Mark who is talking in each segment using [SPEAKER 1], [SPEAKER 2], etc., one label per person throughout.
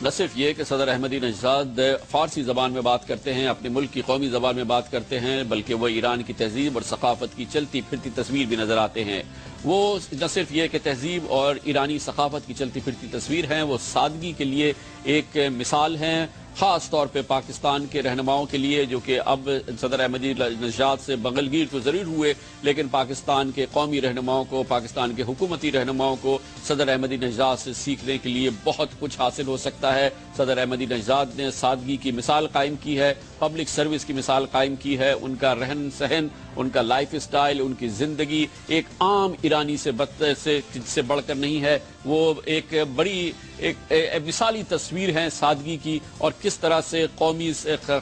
[SPEAKER 1] نہ صرف یہ کہ صدر احمدی نژاد فارسی زبان میں بات کرتے ہیں، اپنے ملک کی قومی زبان میں بات کرتے ہیں، بلکہ وہ ایران کی تہذیب اور ثقافت کی چلتی پھرتی تصویر بھی نظر آتے ہیں۔ وہ نہ صرف یہ کہ تہذیب اور ایرانی ثقافت کی چلتی پھرتی تصویر ہیں، وہ سادگی کے لیے ایک مثال ہیں، خاص طور پہ پاکستان کے رہنماؤں کے لیے، جو کہ اب صدر احمدی نژاد سے بغل گیر تو ضرور ہوئے، لیکن پاکستان کے قومی رہنماؤں کو، پاکستان کے حکومتی رہنماؤں کو صدر احمدی نژاد سے سیکھنے کے لیے بہت کچھ حاصل ہو سکتا ہے۔ صدر احمدی نژاد نے سادگی کی مثال قائم کی ہے، پبلک سروس کی مثال قائم کی ہے، ان کا رہن سہن، ان کا لائف سٹائل، ان کی زندگی ایک عام ایرانی سے بڑھ کر نہیں ہے، وہ ایک بڑی ایک مثالی تصویر ہے سادگی کی، اور کس طرح سے قومی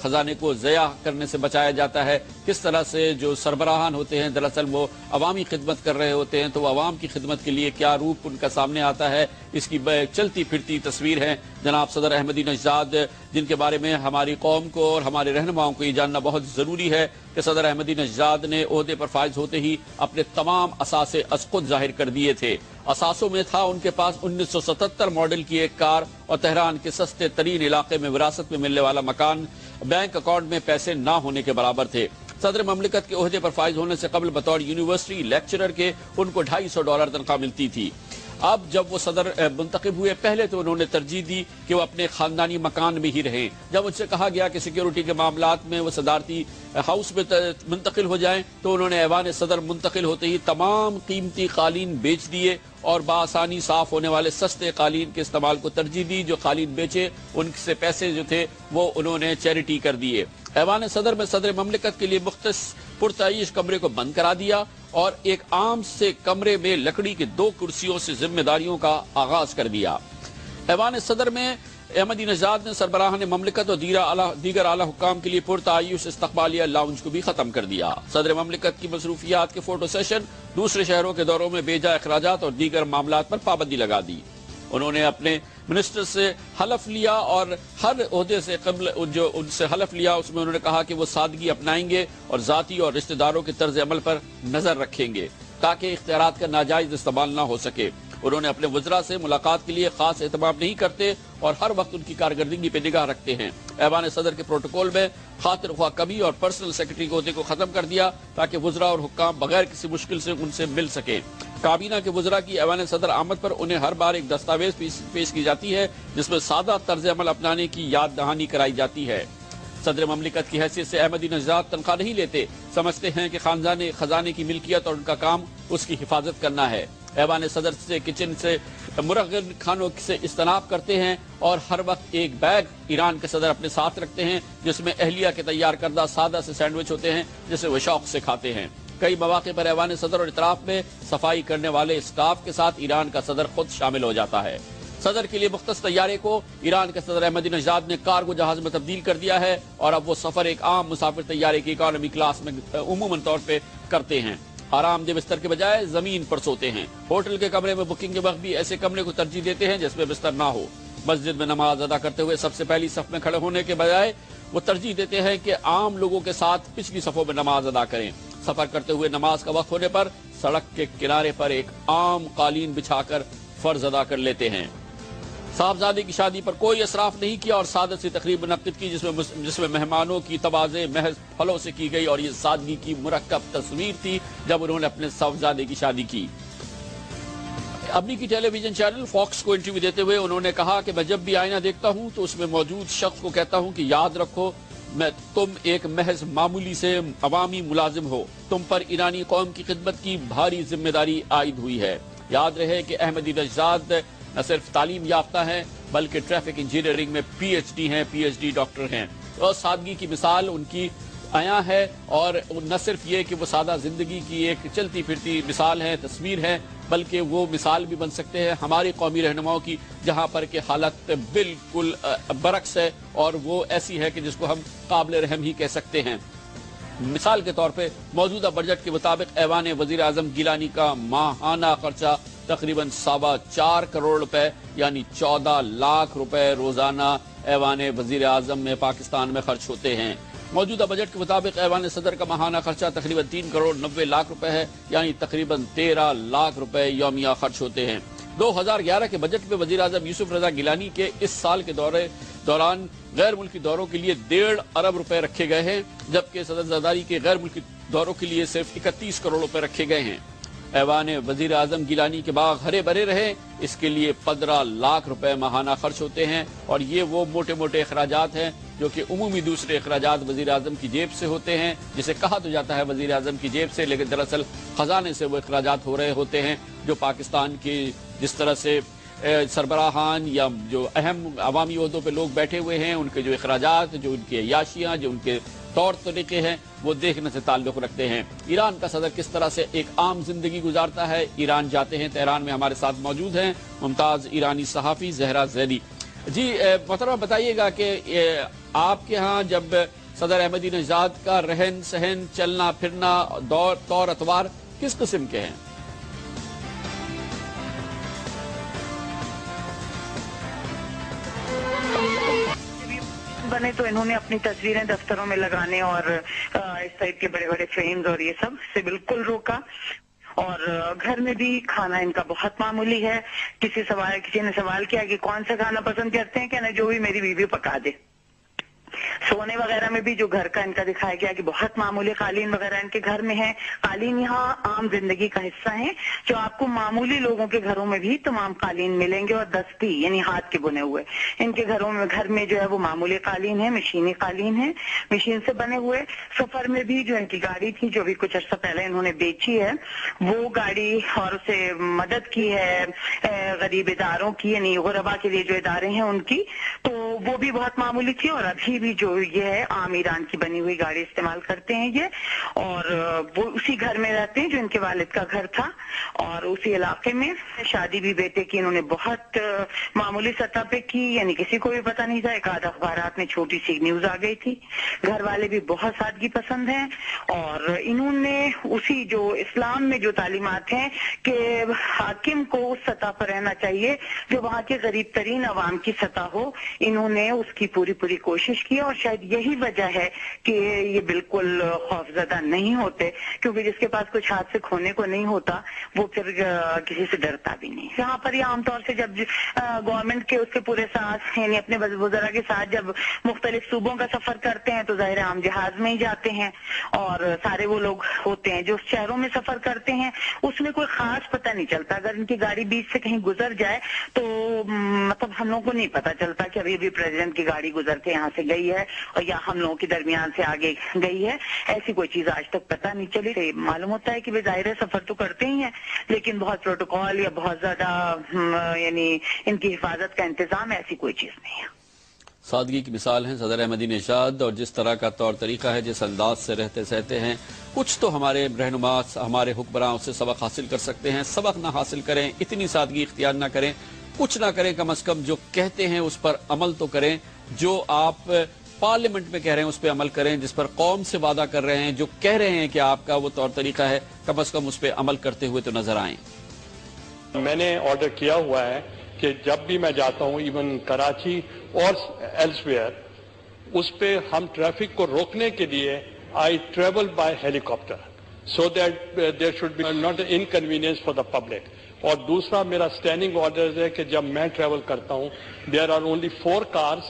[SPEAKER 1] خزانے کو ضیاع کرنے سے بچایا جاتا ہے، کس طرح سے جو سربراہان ہوتے ہیں دراصل وہ عوامی خدمت کر رہے ہوتے ہیں، تو وہ عوام کی خدمت کے لیے کیا روپ ان کا سامنے آتا ہے، اس کی چلتی پھرتی تصویر ہے جناب صدر احمدی نژاد، جن کے بارے میں ہماری قوم کو اور ہمارے رہنماؤں کو یہ جاننا بہت ضروری ہے کہ صدر احمدی نژاد نے عہدے پر فائز ہوتے ہی اپنے تمام اثاثے از خود ظاہر کر دیے تھے۔ اثاثوں میں تھا ان کے پاس 1977 ماڈل کی ایک کار اور تہران کے سستے ترین علاقے میں وراثت میں ملنے والا مکان، بینک اکاؤنٹ میں پیسے نہ ہونے کے برابر تھے۔ صدر مملکت کے عہدے پر فائز ہونے سے قبل بطور یونیورسٹی لیکچرر کے ان کو $250 تنخواہ ملتی تھی۔ اب جب وہ صدر منتخب ہوئے، پہلے تو انہوں نے ترجیح دی کہ وہ اپنے خاندانی مکان میں ہی رہیں۔ جب ان سے کہا گیا کہ سیکیورٹی کے معاملات میں وہ صدارتی ہاؤس میں منتقل ہو جائیں، تو انہوں نے ایوان صدر منتقل ہوتے ہی تمام قیمتی قالین بیچ دیے اور بآسانی صاف ہونے والے سستے قالین کے استعمال کو ترجیح دی۔ جو قالین بیچے ان سے پیسے جو تھے وہ انہوں نے چیریٹی کر دیے۔ ایوان صدر میں صدر مملکت کے لیے مختص پرتعیش کمرے کو بند کرا دیا اور ایک عام سے کمرے میں لکڑی کے 2 کرسیوں سے ذمہ داریوں کا آغاز کر دیا۔ ایوان صدر میں احمدی نژاد نے سربراہان مملکت اور دیگر اعلی حکام کے لیے پرتعیش استقبالیہ لاؤنج کو بھی ختم کر دیا۔ صدر مملکت کی مصروفیات کے فوٹو سیشن، دوسرے شہروں کے دوروں میں بیجا اخراجات اور دیگر معاملات پر پابندی لگا دی۔ انہوں نے اپنے منسٹر سے حلف لیا اور ہر عہدے سے قبل جو ان سے حلف لیا اس میں انہوں نے کہا کہ وہ سادگی اپنائیں گے اور ذاتی اور رشتہ داروں کے طرز عمل پر نظر رکھیں گے تاکہ اختیارات کا ناجائز استعمال نہ ہو سکے۔ انہوں نے اپنے وزراء سے ملاقات کے لیے خاص اہتمام نہیں کرتے اور ہر وقت ان کی کارکردگی پہ نگاہ رکھتے ہیں۔ ایوان صدر کے پروٹوکول میں خاطر خواہ کبھی اور پرسنل سیکرٹری کے عہدے کو ختم کر دیا تاکہ وزراء اور حکام بغیر کسی مشکل سے ان سے مل سکیں۔ کابینہ کے وزراء کی ایوان صدر آمد پر انہیں ہر بار ایک دستاویز پیش کی جاتی ہے جس میں سادہ طرز عمل اپنانے کی یاد دہانی کرائی جاتی ہے۔ صدر مملکت کی حیثیت سے احمدی نژاد تنخواہ نہیں لیتے، سمجھتے ہیں کہ خزانے کی ملکیت اور ان کا کام اس کی حفاظت کرنا ہے۔ ایوان صدر سے کچن سے مرغن کھانوں سے اجتناب کرتے ہیں اور ہر وقت ایک بیگ ایران کے صدر اپنے ساتھ رکھتے ہیں جس میں اہلیہ کے تیار کردہ سادہ سے سینڈوچ ہوتے ہیں جسے وہ شوق سے کھاتے ہیں۔ کئی مواقع پر ایوان صدر اور اطراف میں صفائی کرنے والے اسٹاف کے ساتھ ایران کا صدر خود شامل ہو جاتا ہے۔ صدر کے لیے مختص طیارے کو ایران کے صدر احمدی نژاد نے کارگو جہاز میں تبدیل کر دیا ہے اور اب وہ سفر ایک عام مسافر طیارے کی اکانومی کلاس میں عموماً طور پہ کرتے ہیں۔ آرام دہ بستر کے بجائے زمین پر سوتے ہیں۔ ہوٹل کے کمرے میں بکنگ کے وقت بھی ایسے کمرے کو ترجیح دیتے ہیں جس میں بستر نہ ہو۔ مسجد میں نماز ادا کرتے ہوئے سب سے پہلی صف میں کھڑے ہونے کے بجائے وہ ترجیح دیتے ہیں کہ عام لوگوں کے ساتھ پچھلی صفوں میں نماز ادا کریں۔ سفر کرتے ہوئے نماز کا وقت ہونے پر سڑک کے کنارے پر ایک عام قالین بچھا کر فرض ادا کر لیتے ہیں۔ صاحبزادے کی شادی پر کوئی اسراف نہیں کیا اور سادہ سی تقریب منعقد کی جس میں مہمانوں کی تواضع محض پھلوں سے کی گئی اور یہ سادگی کی مرکب تصویر تھی جب انہوں نے اپنے صاحبزادے کی شادی کی۔ امریکی ٹیلی ویژن چینل فاکس کو انٹرویو دیتے ہوئے انہوں نے کہا کہ میں جب بھی آئینہ دیکھتا ہوں تو اس میں موجود شخص کو کہتا ہوں کہ یاد رکھو تم ایک محض معمولی سے عوامی ملازم ہو، تم پر ایرانی قوم کی خدمت کی بھاری ذمہ داری عائد ہوئی ہے۔ یاد رہے کہ احمدی نژاد نہ صرف تعلیم یافتہ ہیں بلکہ ٹریفک انجینئرنگ میں پی ایچ ڈی ہیں، پی ایچ ڈی ڈاکٹر ہیں۔ اور سادگی کی مثال ان کی عیاں ہے اور نہ صرف یہ کہ وہ سادہ زندگی کی ایک چلتی پھرتی مثال ہے، تصویر ہے، بلکہ وہ مثال بھی بن سکتے ہیں ہماری قومی رہنماؤں کی جہاں پر کہ حالت بالکل برعکس ہے اور وہ ایسی ہے کہ جس کو ہم قابل رحم ہی کہہ سکتے ہیں۔ مثال کے طور پہ موجودہ بجٹ کے مطابق ایوان وزیر اعظم گیلانی کا ماہانہ خرچہ تقریباً 4.25 کروڑ روپے یعنی 14 لاکھ روپے روزانہ ایوان وزیر اعظم میں پاکستان میں خرچ ہوتے ہیں۔ موجودہ بجٹ کے مطابق ایوان صدر کا ماہانہ خرچہ تقریباً 3 کروڑ 90 لاکھ روپے ہے یعنی تقریباً 13 لاکھ روپے یومیہ خرچ ہوتے ہیں۔ 2011 کے بجٹ میں وزیر اعظم یوسف رضا گیلانی کے اس سال کے دوران غیر ملکی دوروں کے لیے 1.5 ارب روپے رکھے گئے ہیں، جبکہ صدر زرداری کے غیر ملکی دوروں کے لیے صرف 31 کروڑ روپے رکھے گئے ہیں۔ ایوان وزیر اعظم گیلانی کے باغ ہرے بھرے رہے، اس کے لیے 15 لاکھ روپے ماہانہ خرچ ہوتے ہیں، اور یہ وہ موٹے موٹے اخراجات ہیں جو کہ عمومی دوسرے اخراجات وزیر اعظم کی جیب سے ہوتے ہیں، جسے کہا تو جاتا ہے وزیر اعظم کی جیب سے، لیکن دراصل خزانے سے وہ اخراجات ہو رہے ہوتے ہیں، جو پاکستان کی جس طرح سے سربراہان یا جو اہم عوامی عہدوں پہ لوگ بیٹھے ہوئے ہیں، ان کے جو اخراجات، جو ان کی عیاشیاں، جو ان کے طور طریقے ہیں، وہ دیکھنے سے تعلق رکھتے ہیں۔ ایران کا صدر کس طرح سے ایک عام زندگی گزارتا ہے، ایران جاتے ہیں۔ تہران میں ہمارے ساتھ موجود ہیں ممتاز ایرانی صحافی زہرا زیدی۔ جی محترمہ بتائیے گا کہ آپ کے ہاں جب صدر احمدی نژاد کا رہن سہن، چلنا پھرنا، طور اطوار کس قسم کے ہیں؟
[SPEAKER 2] بنے تو انہوں نے اپنی تصویریں دفتروں میں لگانے اور اس ٹائپ کے بڑے بڑے فریمز اور یہ سب سے بالکل روکا، اور گھر میں بھی کھانا ان کا بہت معمولی ہے۔ کسی نے سوال کیا کہ کون سا کھانا پسند کرتے ہیں، کہنا جو بھی میری بیوی پکا دے۔ سونے وغیرہ میں بھی جو گھر کا ان کا دکھایا گیا کہ بہت معمولی قالین وغیرہ ان کے گھر میں ہے۔ قالین یہاں عام زندگی کا حصہ ہیں، جو آپ کو معمولی لوگوں کے گھروں میں بھی تمام قالین ملیں گے، اور دستی یعنی ہاتھ کے بنے ہوئے ان کے گھر میں جو ہے وہ معمولی قالین ہے، مشینی قالین ہے، مشین سے بنے ہوئے۔ سفر میں بھی جو ان کی گاڑی تھی، جو بھی کچھ عرصہ پہلے انہوں نے بیچی ہے، وہ گاڑی اور اسے مدد کی ہے غریب اداروں کی، یعنی غربا کے لیے جو ادارے ہیں ان کی، تو وہ بھی بہت معمولی تھی۔ اور ابھی بھی جو یہ ہے عام ایران کی بنی ہوئی گاڑی استعمال کرتے ہیں یہ، اور وہ اسی گھر میں رہتے ہیں جو ان کے والد کا گھر تھا، اور اسی علاقے میں شادی بھی بیٹے کی انہوں نے بہت معمولی سطح پہ کی، یعنی کسی کو بھی پتہ نہیں تھا۔ ایک آدھ اخبارات میں چھوٹی سی نیوز آ گئی تھی۔ گھر والے بھی بہت سادگی پسند ہیں، اور انہوں نے اسی جو اسلام میں جو تعلیمات ہیں کہ حاکم کو اس سطح پر رہنا چاہیے جو وہاں کے غریب ترین عوام کی سطح ہو، انہوں نے اس کی پوری کوشش کی، اور شاید یہی وجہ ہے کہ یہ بالکل خوفزدہ نہیں ہوتے، کیونکہ جس کے پاس کچھ ہاتھ سے کھونے کو نہیں ہوتا وہ پھر کسی سے ڈرتا بھی نہیں۔ یہاں پر یہ عام طور سے جب گورنمنٹ کے اس کے پورے ساتھ، یعنی اپنے وزراء کے ساتھ جب مختلف صوبوں کا سفر کرتے ہیں تو ظاہر عام جہاز میں ہی جاتے ہیں، اور سارے وہ لوگ ہوتے ہیں جو شہروں میں سفر کرتے ہیں، اس میں کوئی خاص پتہ نہیں چلتا۔ اگر ان کی گاڑی بیچ سے کہیں گزر جائے تو مطلب ہم لوگوں کو نہیں پتہ چلتا کہ ابھی بھی پریزیڈنٹ کی گاڑی گزر کے یہاں سے گئی ہے اور یا ہم لوگوں کے درمیان سے آگے گئی ہے، ایسی کوئی چیز آج تک پتہ نہیں چلی۔ معلوم ہوتا ہے کہ وہ ظاہر سفر تو کرتے ہی ہیں، لیکن بہت پروٹوکول یا بہت زیادہ یعنی ان کی حفاظت کا انتظام ایسی کوئی چیز نہیں ہے۔
[SPEAKER 1] سادگی کی مثال ہیں صدر احمدی نژاد، اور جس طرح کا طور طریقہ ہے، جس انداز سے رہتے سہتے ہیں، کچھ تو ہمارے رہنما، ہمارے حکمراں اس سے سبق حاصل کر سکتے ہیں۔ سبق نہ حاصل کریں، اتنی سادگی اختیار نہ کریں، کچھ نہ کریں، کم از کم جو کہتے ہیں اس پر عمل تو کریں، جو آپ پارلیمنٹ میں کہہ رہے ہیں اس پہ عمل کریں، جس پر قوم سے وعدہ کر رہے ہیں، جو کہہ رہے ہیں کہ آپ کا وہ طور طریقہ ہے، کم از کم اس پہ عمل کرتے ہوئے تو نظر آئیں۔
[SPEAKER 3] میں نے آرڈر کیا ہوا ہے کہ جب بھی میں جاتا ہوں، ایون کراچی اور ایلس ویئر، اس پہ ہم ٹریفک کو روکنے کے لیے I travel by helicopter, so that there should be not inconvenience for the public. اور دوسرا میرا اسٹینڈنگ آرڈر ہے کہ جب میں ٹریول کرتا ہوں، there are only 4 cars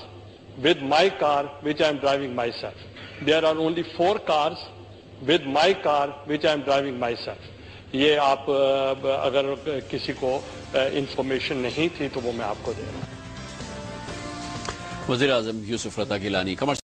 [SPEAKER 3] with my car which I am driving myself. There are only 4 cars with my car which I am driving myself. یہ آپ اگر کسی کو انفارمیشن نہیں تھی تو وہ میں آپ کو دے رہا ہوں۔
[SPEAKER 1] وزیر اعظم یوسف رضا گیلانی